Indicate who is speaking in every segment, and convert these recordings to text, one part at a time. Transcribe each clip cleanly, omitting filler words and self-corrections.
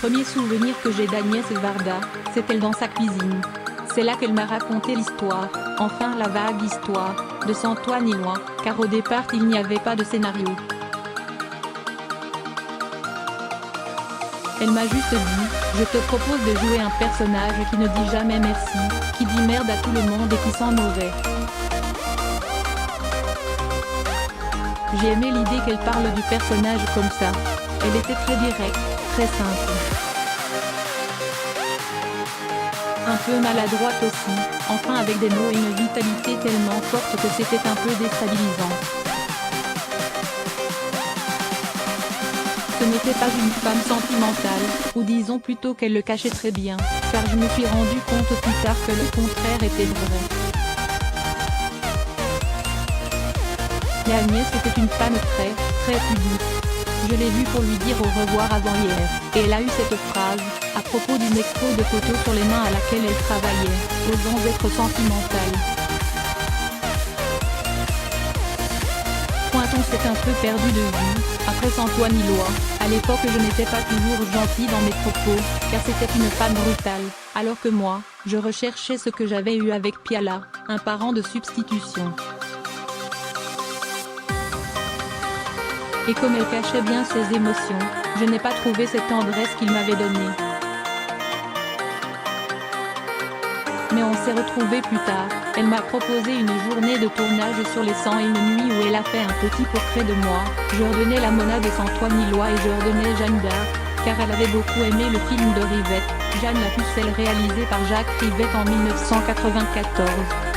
Speaker 1: premier souvenir que j'ai d'Agnès Varda, c'est elle dans sa cuisine. C'est là qu'elle m'a raconté l'histoire, enfin la vague histoire, de Sans toi ni loin, car au départ il n'y avait pas de scénario. Elle m'a juste dit, je te propose de jouer un personnage qui ne dit jamais merci, qui dit merde à tout le monde et qui sent mauvais. J'ai aimé l'idée qu'elle parle du personnage comme ça. Elle était très directe, très simple. Un peu maladroite aussi, enfin avec des mots et une vitalité tellement forte que c'était un peu déstabilisant. Ce n'était pas une femme sentimentale, ou disons plutôt qu'elle le cachait très bien, car je me suis rendu compte plus tard que le contraire était vrai. Mais Agnès était une femme très pudique. Je l'ai vue pour lui dire au revoir avant-hier, et elle a eu cette phrase, à propos d'une expo de photos sur les mains à laquelle elle travaillait, osant être sentimentale. On s'est un peu perdu de vue, après Sans toi ni loi. À l'époque je n'étais pas toujours gentille dans mes propos, car c'était une femme brutale, alors que moi, je recherchais ce que j'avais eu avec Piala, un parent de substitution. Et comme elle cachait bien ses émotions, je n'ai pas trouvé cette tendresse qu'il m'avait donnée. Mais on s'est retrouvés plus tard, elle m'a proposé une journée de tournage sur les 100 et une nuit où elle a fait un petit portrait de moi, je redonnais la Mona de Sans toi ni loi et je redonnais Jeanne d'Arc, car elle avait beaucoup aimé le film de Rivette, Jeanne la Pucelle réalisé par Jacques Rivette en 1994,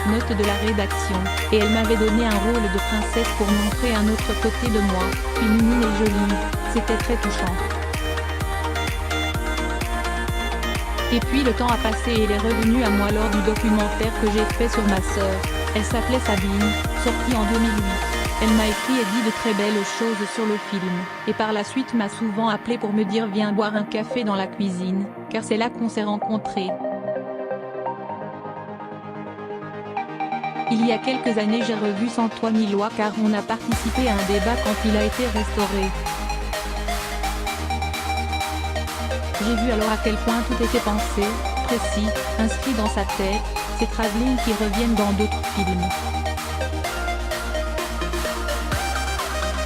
Speaker 1: note de la rédaction, et elle m'avait donné un rôle de princesse pour montrer un autre côté de moi, féminine et jolie, c'était très touchant. Et puis le temps a passé et elle est revenue à moi lors du documentaire que j'ai fait sur ma sœur. Elle s'appelait Sabine, sorti en 2008. Elle m'a écrit et dit de très belles choses sur le film, et par la suite m'a souvent appelé pour me dire viens boire un café dans la cuisine, car c'est là qu'on s'est rencontrés. Il y a quelques années j'ai revu Sans toi ni loi car on a participé à un débat quand il a été restauré. J'ai vu alors à quel point tout était pensé, précis, inscrit dans sa tête, ces travelling qui reviennent dans d'autres films.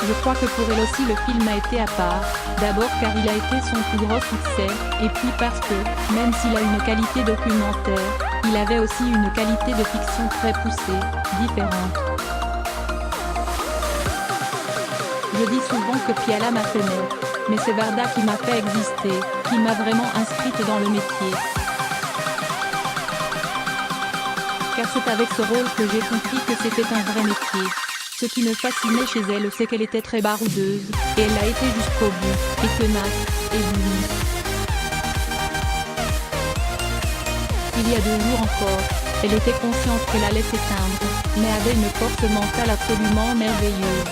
Speaker 1: Je crois que pour elle aussi le film a été à part, d'abord car il a été son plus gros succès, et puis parce que, même s'il a une qualité documentaire, il avait aussi une qualité de fiction très poussée, différente. Je dis souvent que Piala m'a fait naître, mais c'est Varda qui m'a fait exister, qui m'a vraiment inscrite dans le métier. Car c'est avec ce rôle que j'ai compris que c'était un vrai métier. Ce qui me fascinait chez elle c'est qu'elle était très baroudeuse, et elle l'a été jusqu'au bout, et tenace, et unie. Il y a 2 jours encore, elle était consciente qu'elle allait s'éteindre, mais avait une force mentale absolument merveilleuse.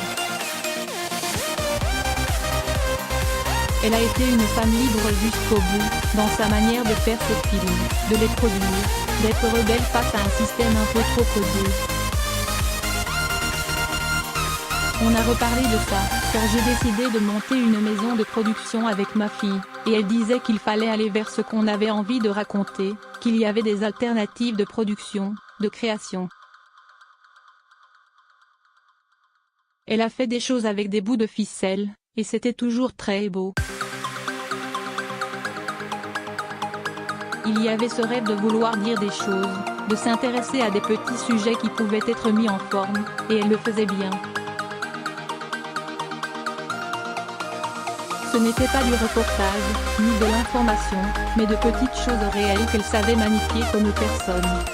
Speaker 1: Elle a été une femme libre jusqu'au bout, dans sa manière de faire ses films, de les produire, d'être rebelle face à un système un peu trop codé. On a reparlé de ça, car j'ai décidé de monter une maison de production avec ma fille, et elle disait qu'il fallait aller vers ce qu'on avait envie de raconter, qu'il y avait des alternatives de production, de création. Elle a fait des choses avec des bouts de ficelle, et c'était toujours très beau. Il y avait ce rêve de vouloir dire des choses, de s'intéresser à des petits sujets qui pouvaient être mis en forme, et elle le faisait bien. Ce n'était pas du reportage, ni de l'information, mais de petites choses réelles qu'elle savait magnifier comme personne.